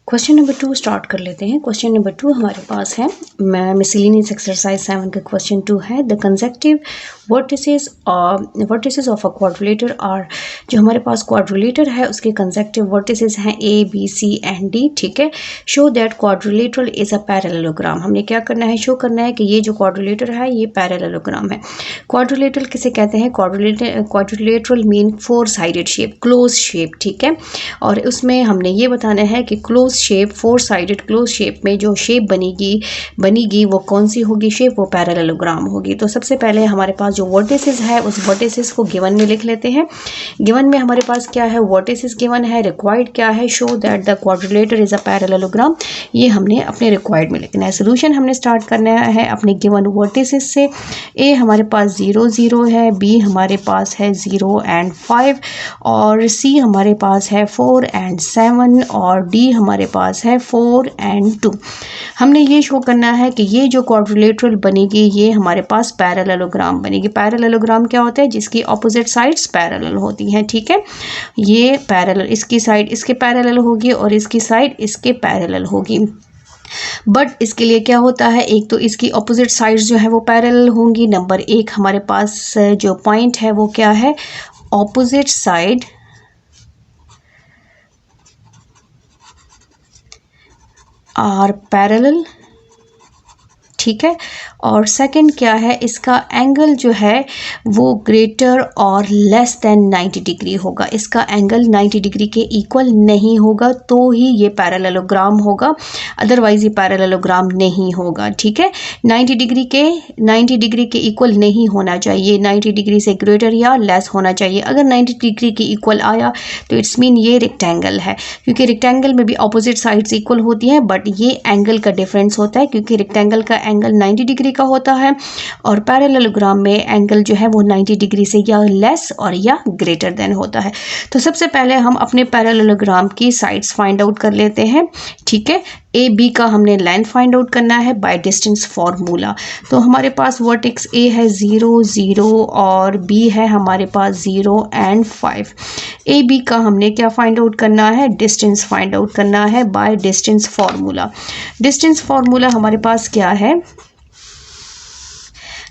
Question number 2 start कर लेते हैं। क्वेश्चन नंबर 2 हमारे पास है मिसलेनियस एक्सरसाइज 7 का क्वेश्चन 2 है। The consecutive vertices of a quadrilateral are, जो हमारे पास क्वाड्रिलेटर है उसके कंसेक्टिव वर्टिसेस हैं A B C and D. ठीक है, show that quadrilateral is a parallelogram. हमने क्या करना है, शो करना है कि ये जो क्वाड्रिलेटर है ये पैरेललोग्राम है। क्वाड्रिलेटरल किसे कहते हैं, quadrilateral mean 4 sided shape, close shape. ठीक है, और उसमें हमने ये बताना है कि close shape, 4 sided close shape में जो शेप बनेगी वो कौन सी होगी शेप, वो पैरेललोग्राम होगी। तो सबसे पहले हमारे पास जो वर्टिसेस है उस वर्टिसेस को गिवन में लिख लेते हैं। गिवन में हमारे पास क्या है, वर्टिसेस गिवन है। रिक्वायर्ड क्या है, show that the quadrilateral is a parallelogram. ये हमने अपने रिक्वायर्ड में लिखना है। सोल्यूशन हमने स्टार्ट करना है अपने गिवन वर्टिसेस से। ए हमारे पास 0 0 है, बी हमारे पास है 0 एंड 5, और सी हमारे पास है 4 एंड 7, और डी हमारे पास है 4 एंड 2। हमने ये शो करना है कि ये जो क्वाड्रिलेटरल बनेगी ये हमारे पास पैरेललोग्राम बनेगी। पैरेललोग्राम क्या होता है, जिसकी ऑपोजिट साइड्स पैरेलल होती हैं। ठीक है, ये पैरेलल, इसकी साइड इसके पैरेलल होगी और इसकी साइड इसके पैरेलल होगी। बट इसके लिए क्या होता है, एक तो इसकी ऑपोजिट साइड्स जो है वो पैरेलल होंगी। नंबर 1 हमारे पास जो पॉइंट है वो क्या है, ऑपोजिट साइड आर पैरेलल। ठीक है, और सेकंड क्या है, इसका एंगल जो है वो ग्रेटर और लेस देन 90 डिग्री होगा। इसका एंगल 90 डिग्री के इक्वल नहीं होगा तो ही ये पैरेललोग्राम होगा, अदरवाइज ये पैरेललोग्राम नहीं होगा। ठीक है, 90 डिग्री के इक्वल नहीं होना चाहिए, 90 डिग्री से ग्रेटर या लेस होना चाहिए। अगर 90 डिग्री के इक्वल आया तो इट्स मीन ये रेक्टेंगल है, क्योंकि रेक्टेंगल में भी ऑपोजिट साइड्स इक्वल होती हैं, बट ये एंगल का डिफरेंस होता है क्योंकि रेक्टेंगल का एंगल 90 डिग्री का होता है और पैरेललोग्राम में एंगल जो है वो 90 डिग्री से या लेस और या ग्रेटर देन होता है। तो सबसे पहले हम अपने पैरेललोग्राम की साइड्स फाइंड आउट कर लेते हैं। ठीक है, ए बी का हमने लेंथ फाइंड आउट करना है बाय डिस्टेंस फार्मूला। तो हमारे पास वर्टेक्स ए है 0 0 और बी है हमारे पास 0 एंड 5। ए बी का हमने क्या फाइंड आउट करना है, डिस्टेंस फाइंड आउट करना है by distance formula. Distance formula हमारे पास क्या है,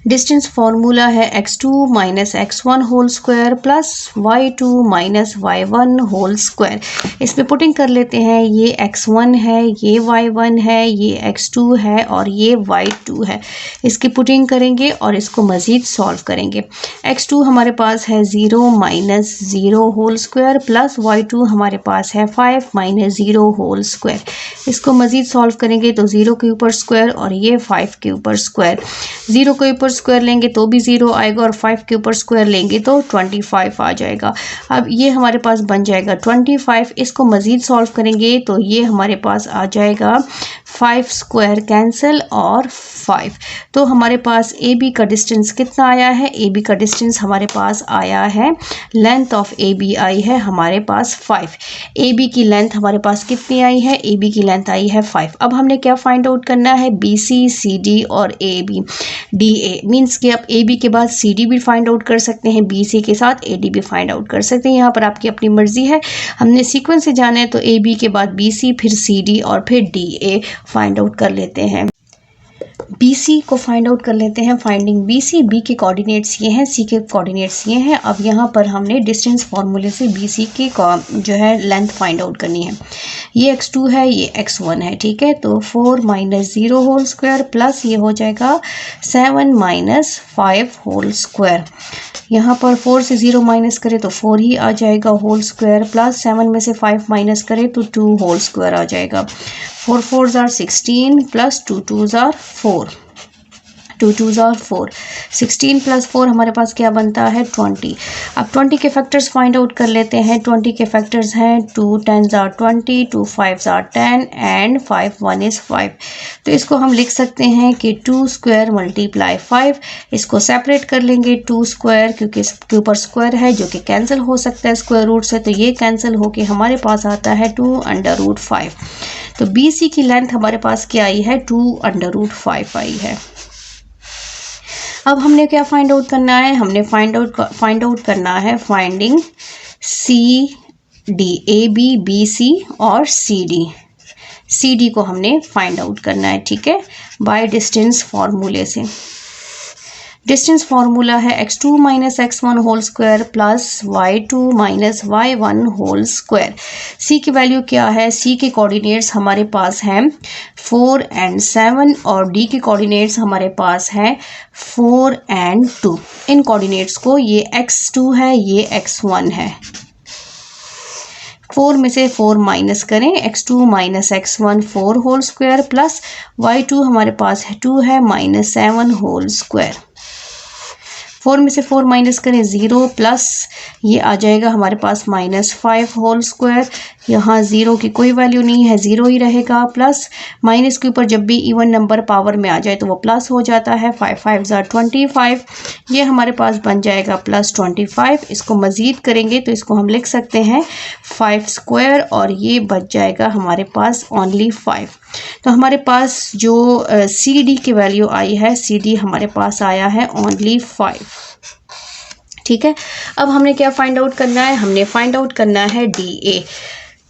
डिस्टेंस फार्मूला है x2 minus x1 whole square plus y2 minus y1 whole square. इसमें पुटिंग कर लेते हैं, ये x1 है, ये y1 है, ये x2 है और ये y2 है। इसकी पुटिंग करेंगे और इसको मज़ीद सॉल्व करेंगे। x2 हमारे पास है 0 minus 0 whole square plus y2 हमारे पास है 5 माइनस 0 होल स्क्वायर। इसको मज़ीद सॉल्व करेंगे तो 0 के ऊपर स्क्वायर और ये 5 के ऊपर स्क्वायर। 0 के ऊपर स्क्वायर लेंगे तो भी 0 आएगा और 5 के ऊपर स्क्वायर लेंगे तो 25 आ जाएगा। अब ये हमारे पास बन जाएगा 25। इसको मज़ीद सॉल्व करेंगे तो ये हमारे पास आ जाएगा 5 स्क्वायर कैंसिल और 5। तो हमारे पास ए बी का डिस्टेंस कितना आया है, ए बी का डिस्टेंस हमारे पास आया है, लेंथ ऑफ ए बी आई है हमारे पास 5। ए बी की लेंथ हमारे पास कितनी आई है, ए बी की लेंथ आई है 5। अब हमने क्या फाइंड आउट करना है, बी सी सी डी और A B D A. Means कि आप ए बी के बाद सी डी भी फाइंड आउट कर सकते हैं, बी सी के साथ ए डी भी फाइंड आउट कर सकते हैं। यहाँ पर आपकी अपनी मर्जी है। हमने सीक्वेंस से जाना है तो ए बी के बाद बी सी, फिर सी डी और फिर डी ए फाइंड आउट कर लेते हैं। BC को फाइंड आउट कर लेते हैं। फाइंडिंग BC, B के कोऑर्डिनेट्स ये हैं, C के कोऑर्डिनेट्स ये हैं। अब यहाँ पर हमने डिस्टेंस फार्मूले से BC की जो है लेंथ फाइंड आउट करनी है। ये x2 है, ये x1 है। ठीक है, तो 4 माइनस 0 होल स्क्वायर प्लस ये हो जाएगा 7 माइनस 5 होल स्क्वायर। यहाँ पर 4 से 0 माइनस करें तो 4 ही आ जाएगा होल स्क्वायर, प्लस 7 में से 5 माइनस करें तो 2 होल स्क्वायर आ जाएगा। 4 4s are 16 plus 2 2s are 4, 2 2s are 4। 16 plus 4 हमारे पास क्या बनता है, 20। अब 20 के फैक्टर्स फाइंड आउट कर लेते हैं। 20 के फैक्टर्स हैं 2 10s are 20, 2 5s are 10 and 5 1 is 5। तो इसको हम लिख सकते हैं कि 2 स्क्वायर मल्टीप्लाई 5। इसको सेपरेट कर लेंगे 2 स्क्वायर, क्योंकि इसके ऊपर स्क्वायर है जो कि कैंसिल हो सकता है स्क्वायर रूट से, तो ये कैंसिल होके हमारे पास आता है 2 अंडर रूट 5। तो BC की लेंथ हमारे पास क्या आई है, 2 अंडर रूट 5 आई है। अब हमने क्या फाइंड आउट करना है, हमने फाइंड आउट करना है finding C D, A B B C और सी डी। सी डी को हमने फाइंड आउट करना है, ठीक है, बाय डिस्टेंस फार्मूले से। डिस्टेंस फार्मूला है x2 minus x1 whole square plus y2 minus y1 whole square. c की वैल्यू क्या है? c के कोऑर्डिनेट्स हमारे पास हैं 4 एंड 7 और d के कोऑर्डिनेट्स हमारे पास हैं 4 एंड 2। इन कोऑर्डिनेट्स को ये x2 है, ये x1 है। 4 में से 4 माइनस करें, x2 minus x1 4 whole square plus y2 हमारे पास है 2 है माइनस 7 होल स्क्वायर। 4 में से 4 माइनस करें 0 प्लस ये आ जाएगा हमारे पास -5 होल स्क्वायर। यहाँ 0 की कोई वैल्यू नहीं है, 0 ही रहेगा। प्लस माइनस के ऊपर जब भी इवन नंबर पावर में आ जाए तो वो प्लस हो जाता है। 5 5 ज़ा 25, ये हमारे पास बन जाएगा +25। इसको मज़ीद करेंगे तो इसको हम लिख सकते हैं 5 स्क्वायर और ये बच जाएगा हमारे पास ओनली 5। तो हमारे पास जो सी डी की वैल्यू आई है, सी डी हमारे पास आया है ओनली 5, ठीक है। अब हमने क्या फाइंड आउट करना है? हमने फाइंड आउट करना है डी ए,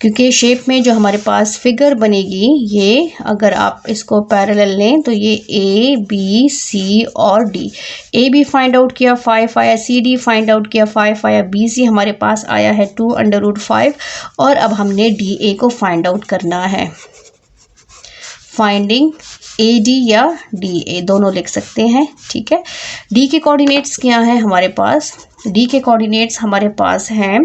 क्योंकि शेप में जो हमारे पास फिगर बनेगी, ये अगर आप इसको पैरेलल लें तो ये ए बी सी और D. A B find out किया 5 आया, सी डी फाइंड आउट किया 5 आया, बी सी हमारे पास आया है 2√5 और अब हमने डी ए को फाइंड आउट करना है। फाइंडिंग ए डी या डी ए दोनों लिख सकते हैं, ठीक है। डी के कोऑर्डिनेट्स क्या हैं हमारे पास? डी के कोऑर्डिनेट्स हमारे पास हैं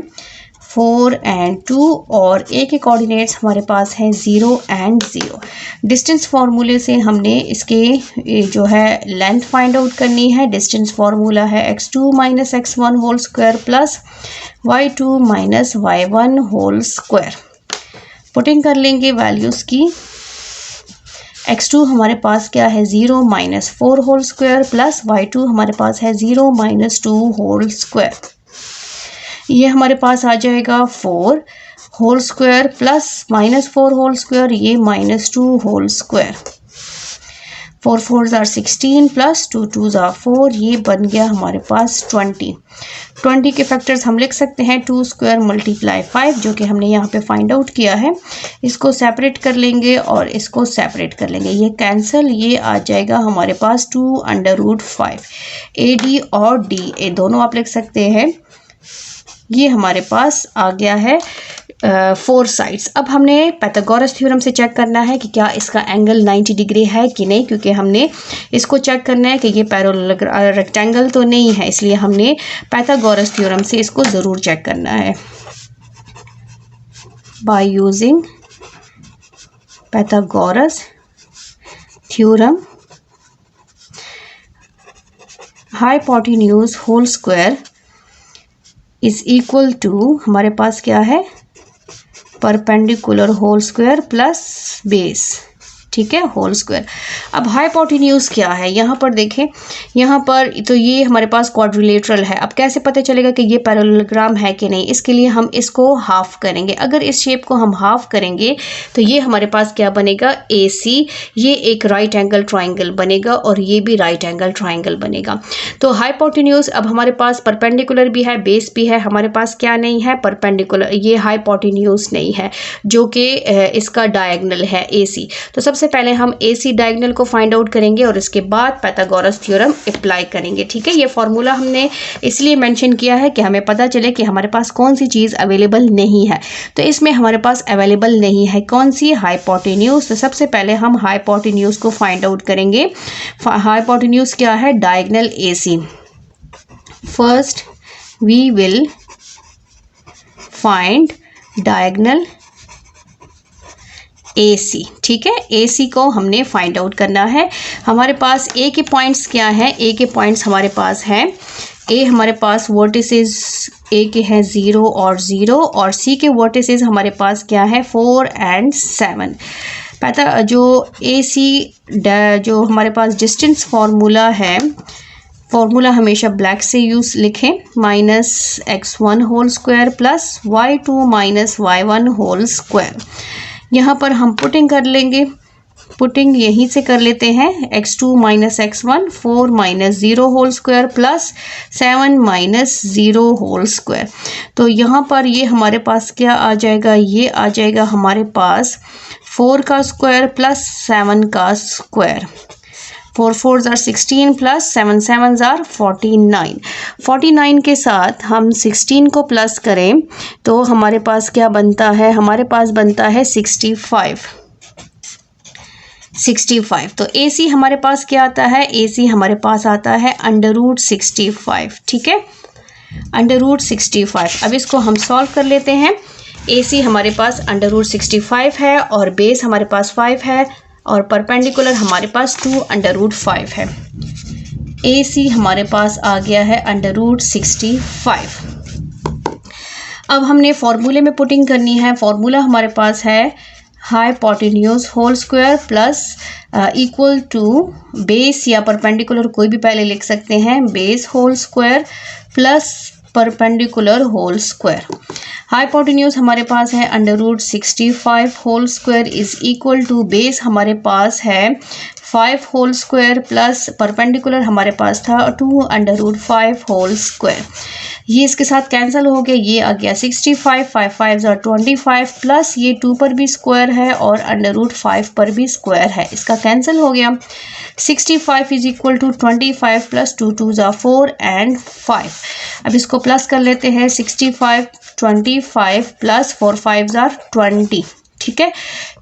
4 एंड 2 और ए के कोऑर्डिनेट्स हमारे पास हैं 0 एंड 0। डिस्टेंस फार्मूले से हमने इसके जो है लेंथ फाइंड आउट करनी है। डिस्टेंस फार्मूला है x2 minus x1 whole square plus y2 minus y1 whole square. Putting कर लेंगे वैल्यूज़ की। x2 हमारे पास क्या है? 0 minus 4 whole square plus y2 हमारे पास है 0 माइनस 2 होल स्क्वायर। ये हमारे पास आ जाएगा 4 whole square plus -4 whole square, ये -2 होल स्क्वायर। 4 4 ज़ा 16 प्लस 2 2 ज़ा 4, ये बन गया हमारे पास 20। 20 के फैक्टर्स हम लिख सकते हैं 2 स्क्वायर मल्टीप्लाई 5, जो कि हमने यहाँ पे फाइंड आउट किया है। इसको सेपरेट कर लेंगे और इसको सेपरेट कर लेंगे, ये कैंसिल, ये आ जाएगा हमारे पास 2√5। ए डी और डी ए दोनों आप लिख सकते हैं। ये हमारे पास आ गया है 4 साइड्स। अब हमने पाइथागोरस थ्योरम से चेक करना है कि क्या इसका एंगल 90 डिग्री है कि नहीं, क्योंकि हमने इसको चेक करना है कि ये पैरेलल रेक्टेंगल तो नहीं है, इसलिए हमने पाइथागोरस थ्योरम से इसको ज़रूर चेक करना है। By using Pythagoras theorem, hypotenuse whole square is equal to, हमारे पास क्या है? Perpendicular whole square plus base, ठीक है, होल स्क्वायर। अब हाइपोटेन्यूज क्या है? यहाँ पर देखें, यहाँ पर तो ये हमारे पास क्वाड्रिलेटरल है। अब कैसे पता चलेगा कि ये पैरेललोग्राम है कि नहीं? इसके लिए हम इसको हाफ करेंगे। अगर इस शेप को हम हाफ करेंगे तो ये हमारे पास क्या बनेगा? ए सी, ये एक राइट एंगल ट्राइंगल बनेगा और ये भी राइट एंगल ट्राइंगल बनेगा। तो हाइपोटेन्यूज, अब हमारे पास परपेंडिकुलर भी है, बेस भी है, हमारे पास क्या नहीं है? परपेंडिकुलर, ये हाइपोटेन्यूज नहीं है, जो कि इसका डायगोनल है ए सी। तो सबसे पहले हम ए सी डायगोनल को फाइंड आउट करेंगे और इसके बाद पाइथागोरस थ्योरम अप्लाई करेंगे, ठीक है। ये फॉर्मूला हमने इसलिए मेंशन किया है कि हमें पता चले कि हमारे पास कौन सी चीज़ अवेलेबल नहीं है। तो इसमें हमारे पास अवेलेबल नहीं है कौन सी? हाइपोटेन्यूज। तो सबसे पहले हम हाइपोटेन्यूज को फाइंड आउट करेंगे। हाइपोटेन्यूज क्या है? Diagonal A C. First we will find diagonal A C, ठीक है। ए सी को हमने फाइंड आउट करना है। हमारे पास ए के पॉइंट्स क्या हैं? ए के पॉइंट्स हमारे पास हैं, ए हमारे पास वर्टिसेस ए के हैं 0 और 0 और सी के वर्टिसेस हमारे पास क्या है? 4 एंड 7। पता जो ए सी जो हमारे पास डिस्टेंस फार्मूला है, फॉर्मूला हमेशा ब्लैक से यूज़ लिखें, -x1 whole square plus y2 minus y1 whole square. यहाँ पर हम पुटिंग कर लेंगे, पुटिंग यहीं से कर लेते हैं। x2 minus x1 4 minus 0 whole square plus 7 minus 0 whole square. तो यहाँ पर ये हमारे पास क्या आ जाएगा? ये आ जाएगा हमारे पास 4 का स्क्वायर प्लस 7 का square, 4 4s are 16 plus 7 7s are 49। 49 के साथ हम 16 को प्लस करें तो हमारे पास क्या बनता है, हमारे पास बनता है 65। तो AC हमारे पास क्या आता है, AC हमारे पास आता है √65। ठीक है, √65। अब इसको हम सॉल्व कर लेते हैं। AC हमारे पास √65 है और बेस हमारे पास 5 है और परपेंडिकुलर हमारे पास 2√5 है। AC हमारे पास आ गया है √65। अब हमने फॉर्मूले में पुटिंग करनी है। फॉर्मूला हमारे पास है hypotenuse whole square plus equal to base या परपेंडिकुलर, कोई भी पहले लिख सकते हैं, base whole square plus perpendicular whole square. Hypotenuse हमारे पास है √65 whole square is equal to base हमारे पास है 5 होल स्क्वायर प्लस परपेंडिकुलर हमारे पास था 2√5 होल स्क्वायर। ये इसके साथ कैंसिल हो गया, ये आ गया 65, 5 5s are 25 प्लस ये 2 पर भी स्क्वायर है और √5 पर भी स्क्वायर है, इसका कैंसिल हो गया। 65 इज इक्वल टू 25 प्लस 2 2s are 4 and 5। अब इसको प्लस कर लेते हैं, 65 25 प्लस 4 5s are 20। ठीक है,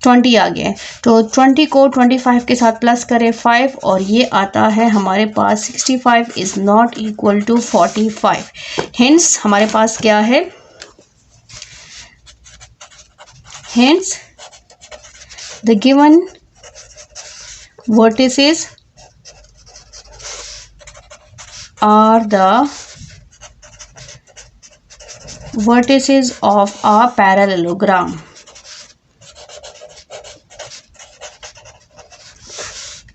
20 आ गया, तो 20 को 25 के साथ प्लस करें 5 और ये आता है हमारे पास 65 is not equal to 45। Hence हमारे पास क्या है, hence the given vertices are the vertices of a parallelogram।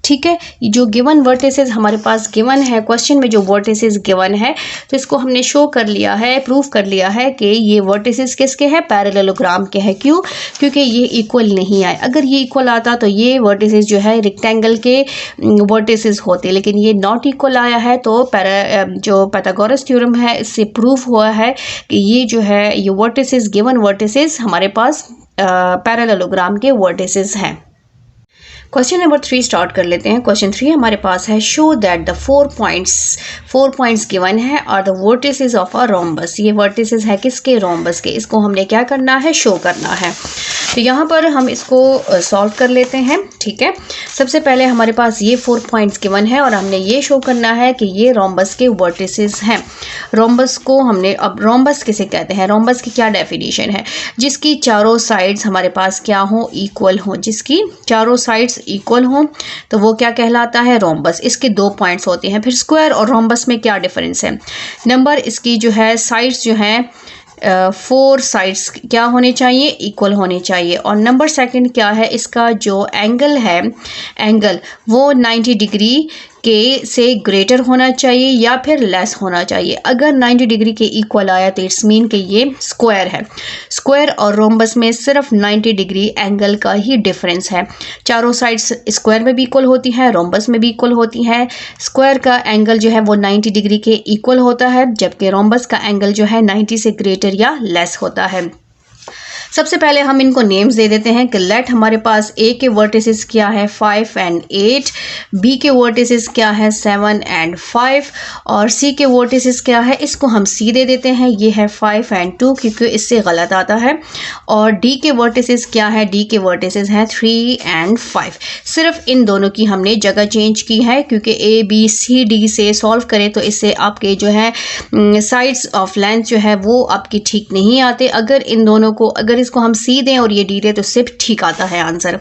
ठीक है, जो गिवन वर्टिसेस हमारे पास गिवन है, क्वेश्चन में जो वर्टिसेस गिवन है तो इसको हमने शो कर लिया है, प्रूव कर लिया है कि ये वर्टिसेस किसके हैं, पैरेललोग्राम के हैं। क्यों, क्योंकि ये इक्वल नहीं आए। अगर ये इक्वल आता तो ये वर्टिसेस जो है रेक्टेंगल के वर्टिसेस होते, लेकिन ये नॉट इक्वल आया है। तो जो पाइथागोरस थ्योरम है इससे प्रूफ हुआ है कि ये जो है ये वर्टिसेस, गिवन वर्टिसेस हमारे पास पैरेललोग्राम के वर्टिसेस हैं। क्वेश्चन नंबर 3 स्टार्ट कर लेते हैं। क्वेश्चन 3 हमारे पास है, show that the 4 points given है और the vertices of a rhombus. ये वर्टिसेस है किसके, रोम्बस के। इसको हमने क्या करना है, शो करना है। तो यहाँ पर हम इसको सॉल्व कर लेते हैं। ठीक है, सबसे पहले हमारे पास ये 4 पॉइंट्स गिवन है और हमने ये शो करना है कि ये रोम्बस के वर्टिसेस हैं। रोम्बस को हमने, अब रोम्बस किसे कहते हैं, रोम्बस की क्या डेफिनेशन है, जिसकी चारों साइड्स हमारे पास क्या हो, इक्वल हो। जिसकी चारों साइड्स इक्वल हो तो वो क्या कहलाता है, रोम्बस। इसके 2 पॉइंट्स होते हैं। फिर स्क्वायर और रोम्बस में क्या डिफरेंस है, नंबर इसकी जो है साइड्स जो हैं 4 साइड्स क्या होने चाहिए, इक्वल होने चाहिए। और नंबर सेकंड क्या है, इसका जो एंगल है, एंगल वो 90 डिग्री के से ग्रेटर होना चाहिए या फिर लेस होना चाहिए। अगर 90 डिग्री के इक्वल आया तो इट्स मीन कि ये स्क्वायर है। स्क्वायर और रोम्बस में सिर्फ 90 डिग्री एंगल का ही डिफरेंस है। चारों साइड्स स्क्वायर में भी इक्वल होती हैं, रोम्बस में भी इक्वल होती हैं। स्क्वायर का एंगल जो है वो 90 डिग्री के इक्वल होता है, जबकि रोम्बस का एंगल जो है 90 से ग्रेटर या लेस होता है। सबसे पहले हम इनको नेम्स दे देते हैं कि लेट हमारे पास ए के वर्टिसेस क्या है, 5 and 8, बी के वर्टिसेस क्या है, 7 and 5, और सी के वर्टिसेस क्या है, इसको हम सी दे देते हैं, ये है 5 and 2 क्योंकि इससे गलत आता है। और डी के वर्टिसेस क्या है, डी के वर्टिसेस हैं 3 and 5। सिर्फ इन दोनों की हमने जगह चेंज की है क्योंकि ए बी सी डी से सॉल्व करें तो इससे आपके जो है साइड्स ऑफ लेंथ जो है वो आपकी ठीक नहीं आते। अगर इन दोनों को, अगर इसको हम सी दें और ये डी दें तो सिर्फ ठीक आता है आंसर।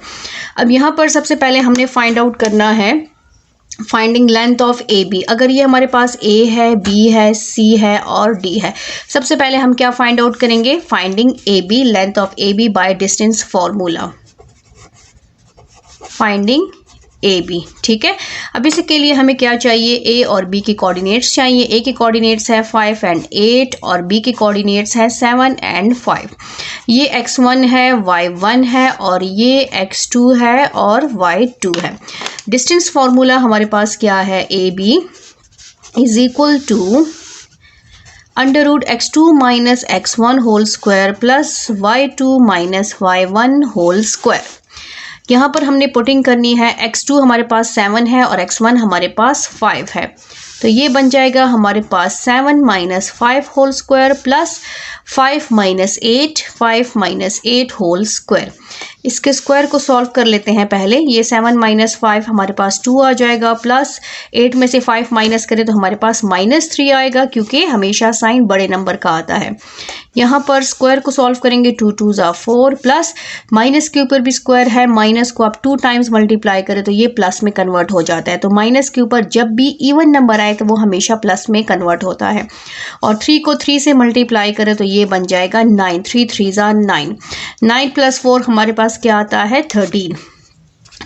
अब यहाँ पर सबसे पहले हमने फाइंड आउट करना है finding length of A B. अगर ये हमारे पास ए है, बी है, सी है और डी है, सबसे पहले हम क्या फाइंड आउट करेंगे, finding A B, length of A B by distance formula, finding A B. ठीक है, अब इसके लिए हमें क्या चाहिए, ए और बी के कोऑर्डिनेट्स चाहिए। ए के कोऑर्डिनेट्स है 5 and 8 और बी के कोऑर्डिनेट्स है 7 and 5। ये x1 है, y1 है और ये x2 है और y2 है। डिस्टेंस फार्मूला हमारे पास क्या है, A B is equal to √x2 - x1 whole square plus y2 - y1 whole square. यहाँ पर हमने पुटिंग करनी है, x2 हमारे पास 7 है और x1 हमारे पास 5 है, तो ये बन जाएगा हमारे पास 7 minus 5 whole square plus 5 minus 8 whole square. इसके स्क्वायर को सॉल्व कर लेते हैं पहले। ये 7 माइनस 5 हमारे पास 2 आ जाएगा, प्लस 8 में से 5 माइनस करें तो हमारे पास -3 आएगा, क्योंकि हमेशा साइन बड़े नंबर का आता है। यहाँ पर स्क्वायर को सॉल्व करेंगे, 2 2 ज़ा 4 प्लस माइनस के ऊपर भी स्क्वायर है, माइनस को आप 2 टाइम्स मल्टीप्लाई करें तो ये प्लस में कन्वर्ट हो जाता है। तो माइनस के ऊपर जब भी इवन नंबर आए तो वो हमेशा प्लस में कन्वर्ट होता है। और 3 को 3 से मल्टीप्लाई करें तो ये बन जाएगा 9, 3 3 ज़ा 9, 9 प्लस 4 हमारे पास क्या आता है 13।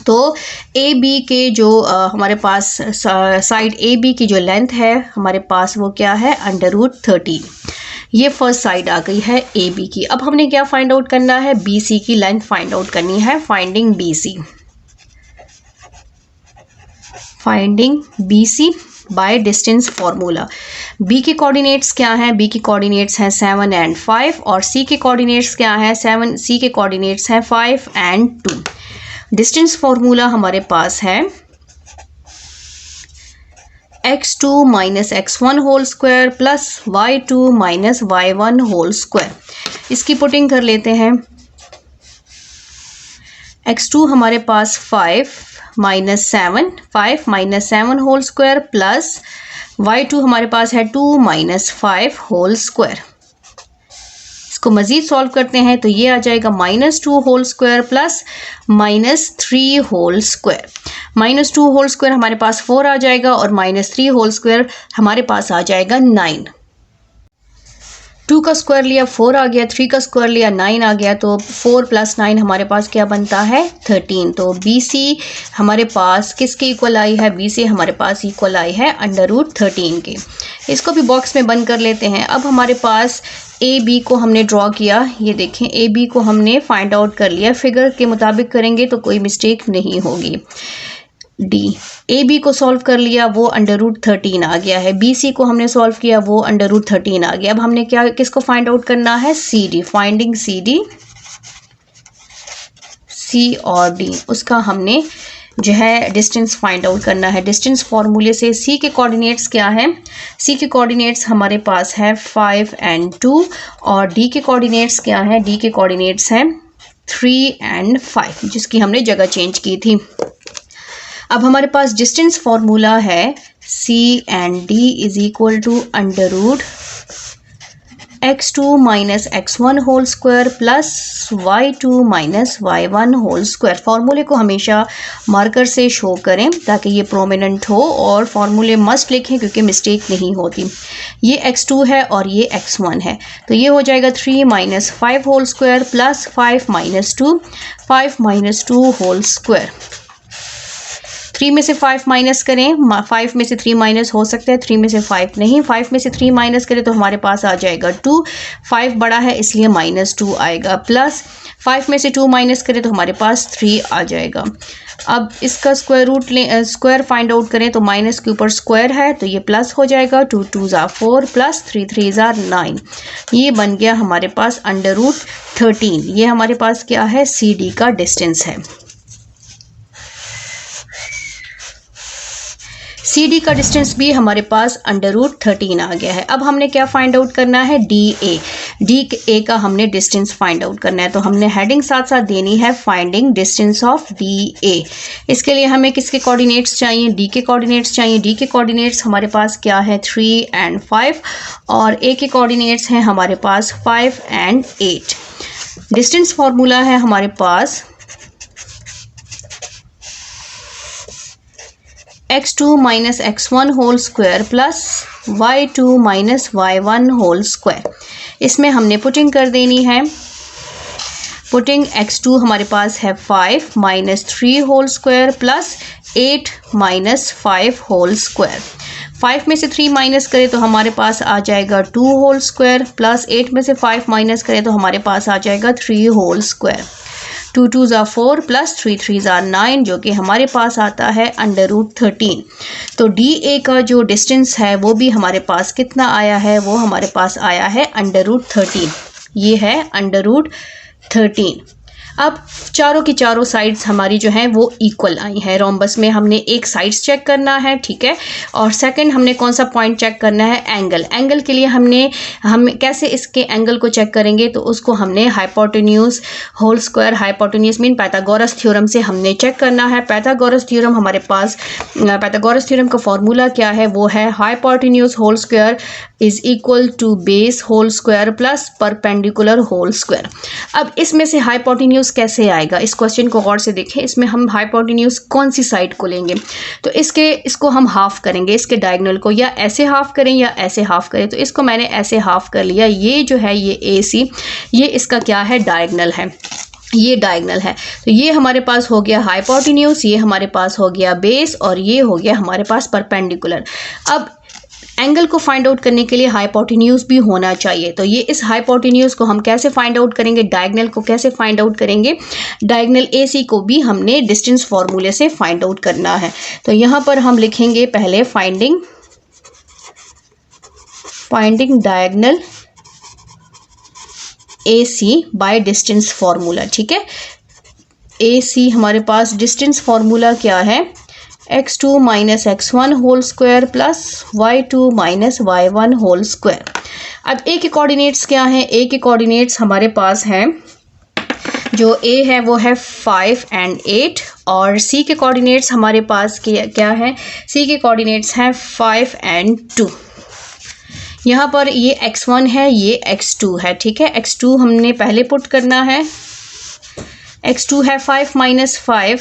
तो ए बी के जो हमारे पास साइड ए बी की जो लेंथ है हमारे पास वो क्या है √13। ये फर्स्ट साइड आ गई है ए बी की। अब हमने क्या फाइंड आउट करना है, बी सी की लेंथ फाइंड आउट करनी है। Finding B C by distance formula. B के कोऑर्डिनेट्स क्या हैं, बी के कोऑर्डिनेट्स हैं 7 एंड 5 और सी के कोऑर्डिनेट्स क्या हैं, सी के कोऑर्डिनेट्स हैं 5 एंड 2। डिस्टेंस फॉर्मूला हमारे पास है x2 minus x1 whole square plus y2 minus y1 whole square. इसकी पुटिंग कर लेते हैं। x2 हमारे पास 5 minus 7 whole square plus y2 हमारे पास है 2 माइनस 5 होल स्क्वायर। इसको मज़ीद सॉल्व करते हैं तो ये आ जाएगा -2 whole square plus -3 whole square. -2 whole square हमारे पास 4 आ जाएगा और -3 होल स्क्वायर हमारे पास आ जाएगा 9। 2 का स्क्वायर लिया 4 आ गया, 3 का स्क्वायर लिया 9 आ गया, तो 4 + 9 हमारे पास क्या बनता है 13। तो बी सी हमारे पास किसके इक्वल आई है, बी सी हमारे पास इक्वल आई है √13 के। इसको भी बॉक्स में बंद कर लेते हैं। अब हमारे पास ए बी को हमने ड्रॉ किया, ये देखें ए बी को हमने फाइंड आउट कर लिया। फिगर के मुताबिक करेंगे तो कोई मिस्टेक नहीं होगी। डी ए बी को सॉल्व कर लिया, वो √13 आ गया है। बी सी को हमने सॉल्व किया, वो √13 आ गया। अब हमने क्या किसको फाइंड आउट करना है, C D. Finding C D, C और डी, उसका हमने जो है डिस्टेंस फाइंड आउट करना है। डिस्टेंस फार्मूले से सी के कोऑर्डिनेट्स क्या हैं, सी के कोऑर्डिनेट्स हमारे पास है 5 एंड 2 और डी के कोऑर्डिनेट्स क्या हैं, डी के कोऑर्डिनेट्स हैं 3 एंड 5, जिसकी हमने जगह चेंज की थी। अब हमारे पास डिस्टेंस फार्मूला है C and D is equal to √x2 minus x1 whole square plus y2 minus y1 whole square. फार्मूले को हमेशा मार्कर से शो करें ताकि ये प्रोमिनेंट हो, और फार्मूले मस्ट लिखें क्योंकि मिस्टेक नहीं होती। ये x2 है और ये x1 है, तो ये हो जाएगा 3 minus 5 whole square plus 5 minus 2 whole square. 3 में से 5 माइनस करें, 5 में से 3 माइनस हो सकता है, 3 में से 5 नहीं। 5 में से 3 माइनस करें तो हमारे पास आ जाएगा 2, 5 बड़ा है इसलिए -2 आएगा, प्लस 5 में से 2 माइनस करें तो हमारे पास 3 आ जाएगा। अब इसका स्क्वायर रूट लें, स्क्वायर फाइंड आउट करें तो माइनस के ऊपर स्क्वायर है तो ये प्लस हो जाएगा, 2 2 ज़ा 4 प्लस 3 3 ज़ा 9। ये बन गया हमारे पास √13। ये हमारे पास क्या है, सी डी का डिस्टेंस है। सी डी का डिस्टेंस भी हमारे पास √13 आ गया है। अब हमने क्या फाइंड आउट करना है, डी ए का हमने डिस्टेंस फाइंड आउट करना है, तो हमने हेडिंग साथ साथ देनी है finding distance of D A. इसके लिए हमें किसके कोऑर्डिनेट्स चाहिए, डी के कोऑर्डिनेट्स चाहिए। डी के कोऑर्डिनेट्स हमारे पास क्या है 3 एंड 5 और ए के कोऑर्डिनेट्स हैं हमारे पास 5 एंड 8। डिस्टेंस फॉर्मूला है हमारे पास x2 minus x1 whole square plus y2 minus y1 whole square. इसमें हमने पुटिंग कर देनी है। पुटिंग x2 हमारे पास है 5 minus 3 whole square plus 8 minus 5 whole square. 5 में से 3 माइनस करें तो हमारे पास आ जाएगा 2 होल स्क्वायर, प्लस 8 में से 5 माइनस करें तो हमारे पास आ जाएगा 3 होल स्क्वायर। 2 2 ज़ा 4 प्लस 3 3 ज़ा 9, जो कि हमारे पास आता है √13। तो डी ए का जो डिस्टेंस है वो भी हमारे पास कितना आया है, वो हमारे पास आया है √13। ये है √13। अब चारों की चारों साइड्स हमारी जो है वो इक्वल आई हैं। रोम्बस में हमने एक साइड्स चेक करना है, ठीक है, और सेकंड हमने कौन सा पॉइंट चेक करना है, एंगल। एंगल के लिए हम कैसे इसके एंगल को चेक करेंगे, तो उसको हमने hypotenuse whole square, hypotenuse mean Pythagoras theorem से हमने चेक करना है। पाइथागोरस थ्योरम हमारे पास, पाइथागोरस थ्योरम का फॉर्मूला क्या है, वो है hypotenuse whole square is equal to base whole square plus perpendicular whole square. अब इसमें से हाइपोटेन्यूज कैसे आएगा, इस क्वेश्चन को गौर से देखें। इसमें हम हाइपोटेन्यूज कौन सी साइड को लेंगे, तो इसको हम हाफ करेंगे, इसके डायगोनल को, या ऐसे हाफ करें या ऐसे हाफ करें। तो इसको मैंने ऐसे हाफ कर लिया। ये जो है ये AC, ये इसका क्या है, डायगोनल है, ये डायगोनल है। तो ये हमारे पास हो गया हाइपोटेन्यूज, ये हमारे पास हो गया बेस, और ये हो गया हमारे पास परपेंडिकुलर। अब एंगल को फाइंड आउट करने के लिए हाइपोटेन्यूज भी होना चाहिए। तो ये इस हाइपोटेन्यूज को हम कैसे फाइंड आउट करेंगे, डायगोनल को कैसे फाइंड आउट करेंगे, डायगोनल AC को भी हमने डिस्टेंस फॉर्मूले से फाइंड आउट करना है। तो यहाँ पर हम लिखेंगे पहले finding diagonal AC bye distance formula, ठीक है। AC हमारे पास डिस्टेंस फॉर्मूला क्या है, x2 minus x1 whole square plus y2 minus y1 whole square. अब A के कोऑर्डिनेट्स क्या हैं, A के कोऑर्डिनेट्स हमारे पास हैं, जो A है वो है 5 and 8, और C के कोऑर्डिनेट्स हमारे पास क्या है, C के कोऑर्डिनेट्स हैं 5 and 2। यहाँ पर ये x1 है, ये x2 है, ठीक है। x2 हमने पहले पुट करना है, x2 है 5 minus 5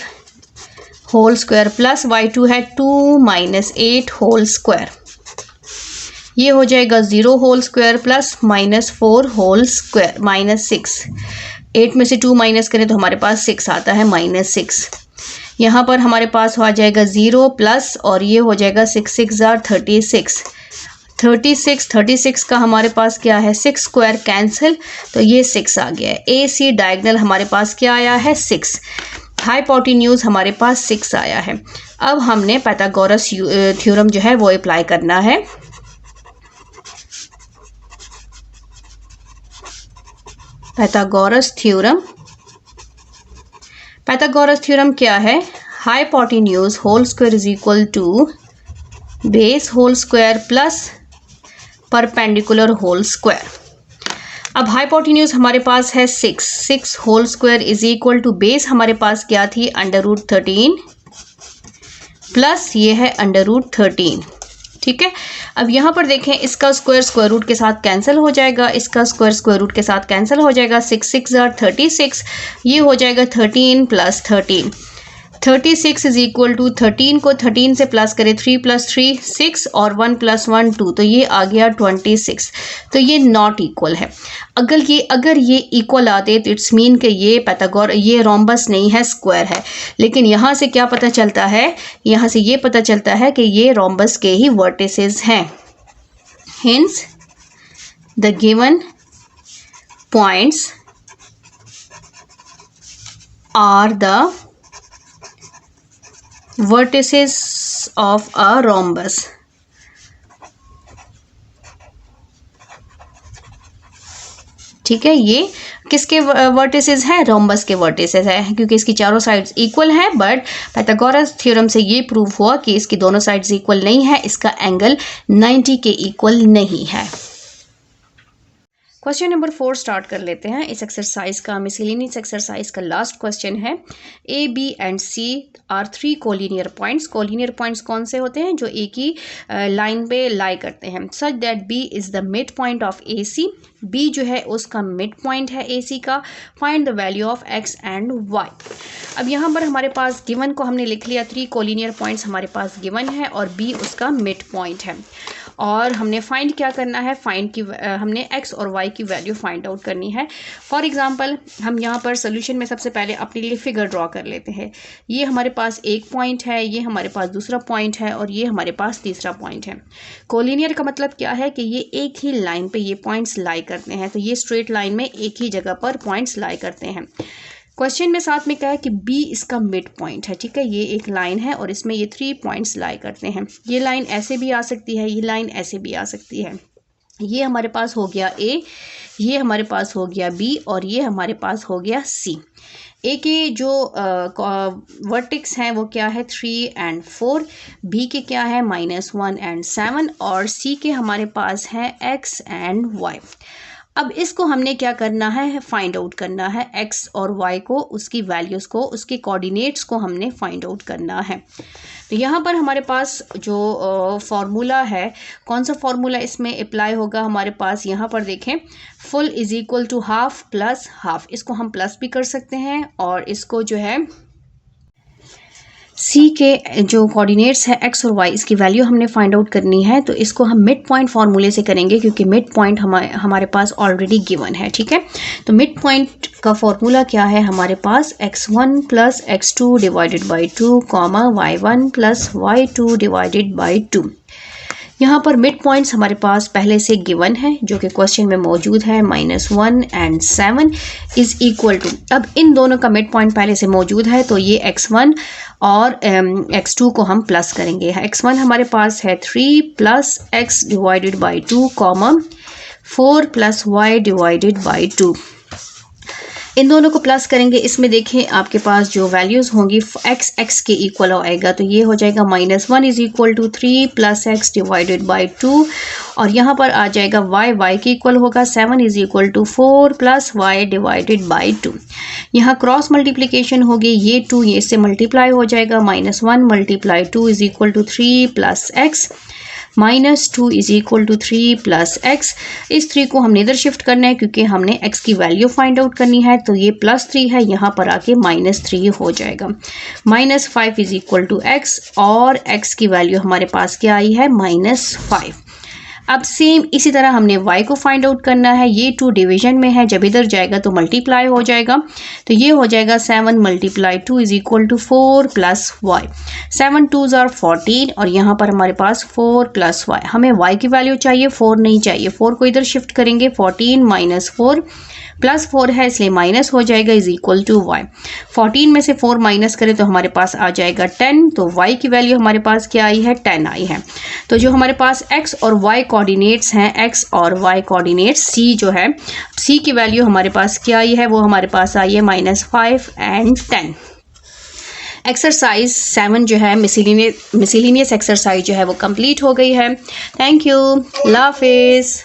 whole square plus y2 है 2 माइनस 8 होल स्क्वायर। ये हो जाएगा 0 whole square plus minus 4 whole square minus 6। 8 में से 2 माइनस करें तो हमारे पास 6 आता है, माइनस 6। यहाँ पर हमारे पास आ जाएगा 0 प्लस, और ये हो जाएगा 6 6 जार 36। 36 का हमारे पास क्या है, 6 स्क्वायर कैंसिल, तो ये 6 आ गया है। AC डायगोनल हमारे पास क्या आया है, 6। हाइपोटेन्यूज हमारे पास 6 आया है। अब हमने पाइथागोरस थ्योरम जो है वो अप्लाई करना है। पाइथागोरस थ्योरम क्या है, hypotenuse whole square is equal to base whole square plus perpendicular whole square. अब हाइपोटेन्यूज हमारे पास है 6 whole square is equal to base हमारे पास क्या थी, √13 प्लस ये है √13, ठीक है। अब यहाँ पर देखें, इसका स्क्वायर रूट के साथ कैंसिल हो जाएगा, इसका स्क्वायर रूट के साथ कैंसिल हो जाएगा। 6 6 जार 36, ये हो जाएगा 13 प्लस 13। 36 इज इक्वल टू 13 को 13 से प्लस करें, 3 + 3 6, और 1 + 1 2, तो ये आ गया 26। तो ये नॉट इक्वल है। अगर ये इक्वल आते तो इट्स मीन कि ये रोम्बस नहीं है, स्क्वायर है। लेकिन यहाँ से क्या पता चलता है, यहाँ से ये पता चलता है कि ये रोम्बस के ही वर्टिसेस हैं। Hence the given points are the vertices of a rhombus। ठीक है, ये किसके वर्टिसेस हैं, रोम्बस के वर्टिसेस है, क्योंकि इसकी चारों साइड्स इक्वल है। बट पाइथागोरस थ्योरम से ये प्रूव हुआ कि इसकी दोनों साइड्स इक्वल नहीं है, इसका एंगल 90 के इक्वल नहीं है। क्वेश्चन नंबर 4 स्टार्ट कर लेते हैं इस एक्सरसाइज का। मिसलिनियस एक्सरसाइज का लास्ट क्वेश्चन है। A, B and C are 3 collinear points. Collinear points कौन से होते हैं, जो एक ही लाइन पे लाई करते हैं। Such that B is the mid point of AC। B जो है उसका मिड पॉइंट है AC का। Find the value of X and Y। अब यहाँ पर हमारे पास गिवन को हमने लिख लिया, 3 कोलिनियर पॉइंट्स हमारे पास गिवन है और B उसका मिड पॉइंट है। और हमने फाइंड क्या करना है, हमने x और y की वैल्यू फाइंड आउट करनी है। फॉर एग्जांपल हम यहाँ पर सोल्यूशन में सबसे पहले अपने लिए फिगर ड्रॉ कर लेते हैं। ये हमारे पास एक पॉइंट है, ये हमारे पास दूसरा पॉइंट है, और ये हमारे पास तीसरा पॉइंट है। कोलिनियर का मतलब क्या है कि ये एक ही लाइन पे ये पॉइंट्स लाई करते हैं। तो ये स्ट्रेट लाइन में एक ही जगह पर पॉइंट्स लाई करते हैं। क्वेश्चन में साथ में क्या है कि B इसका मिड पॉइंट है, ठीक है। ये एक लाइन है और इसमें ये 3 पॉइंट्स लाई करते हैं। ये लाइन ऐसे भी आ सकती है, ये लाइन ऐसे भी आ सकती है। ये हमारे पास हो गया ए, ये हमारे पास हो गया बी और ये हमारे पास हो गया सी। ए के जो वर्टेक्स हैं वो क्या है 3 and 4, बी के क्या है -1 and 7 और सी के हमारे पास है x and y। अब इसको हमने क्या करना है, फाइंड आउट करना है x और y को, उसकी वैल्यूज़ को, उसके कोऑर्डिनेट्स को हमने फाइंड आउट करना है। तो यहाँ पर हमारे पास जो फॉर्मूला है, कौन सा फॉर्मूला इसमें अप्लाई होगा हमारे पास, यहाँ पर देखें full is equal to half plus half. इसको हम प्लस भी कर सकते हैं और इसको जो है सी के जो कोऑर्डिनेट्स है एक्स और वाई, इसकी वैल्यू हमने फाइंड आउट करनी है। तो इसको हम मिड पॉइंट फार्मूले से करेंगे क्योंकि मिड पॉइंट हमारे पास ऑलरेडी गिवन है, ठीक है। तो मिड पॉइंट का फॉर्मूला क्या है हमारे पास, x1 plus x2 divided by 2 comma y1 plus y2 divided by 2। यहाँ पर मिड पॉइंट्स हमारे पास पहले से गिवन है जो कि क्वेश्चन में मौजूद है, -1 and 7 इज इक्वल टू, अब इन दोनों का मिड पॉइंट पहले से मौजूद है तो ये x1 और x2 को हम प्लस करेंगे। x1 हमारे पास है 3 plus x divided by 2 comma 4 plus y divided by 2। इन दोनों को प्लस करेंगे, इसमें देखें आपके पास जो वैल्यूज़ होंगी x के इक्वल आएगा, तो ये हो जाएगा -1 is equal to 3 plus x divided by 2 और यहाँ पर आ जाएगा y के इक्वल होगा 7 is equal to 4 plus y divided by 2। यहाँ क्रॉस मल्टीप्लिकेशन होगी, ये 2 ये से मल्टीप्लाई हो जाएगा, -1 multiply 2 is equal to 3 plus x, -2 is equal to 3 plus x। इस 3 को हमने इधर शिफ्ट करना है क्योंकि हमने x की वैल्यू फाइंड आउट करनी है, तो ये +3 है, यहाँ पर आके -3 हो जाएगा। -5 इज इक्वल टू x और x की वैल्यू हमारे पास क्या आई है, -5। अब सेम इसी तरह हमने y को फाइंड आउट करना है, ये 2 डिवीजन में है, जब इधर जाएगा तो मल्टीप्लाई हो जाएगा, तो ये हो जाएगा 7 multiply 2 is equal to 4 plus y। 7 2s are 14 और यहाँ पर हमारे पास 4 प्लस y, हमें y की वैल्यू चाहिए, 4 नहीं चाहिए, 4 को इधर शिफ्ट करेंगे, 14 माइनस 4 प्लस 4 है इसलिए माइनस हो जाएगा इज इक्वल टू y। 14 में से 4 माइनस करें तो हमारे पास आ जाएगा 10, तो y की वैल्यू हमारे पास क्या आई है, 10 आई है। तो जो हमारे पास x और y कोऑर्डिनेट्स हैं, x और y कोऑर्डिनेट्स, c जो है, c की वैल्यू हमारे पास क्या आई है, वो हमारे पास आई है -5 and 10। एक्सरसाइज 7 जो है मिसलिनियस एक्सरसाइज जो है वो कंप्लीट हो गई है। थैंक यू, अल्लाह हाफिज़।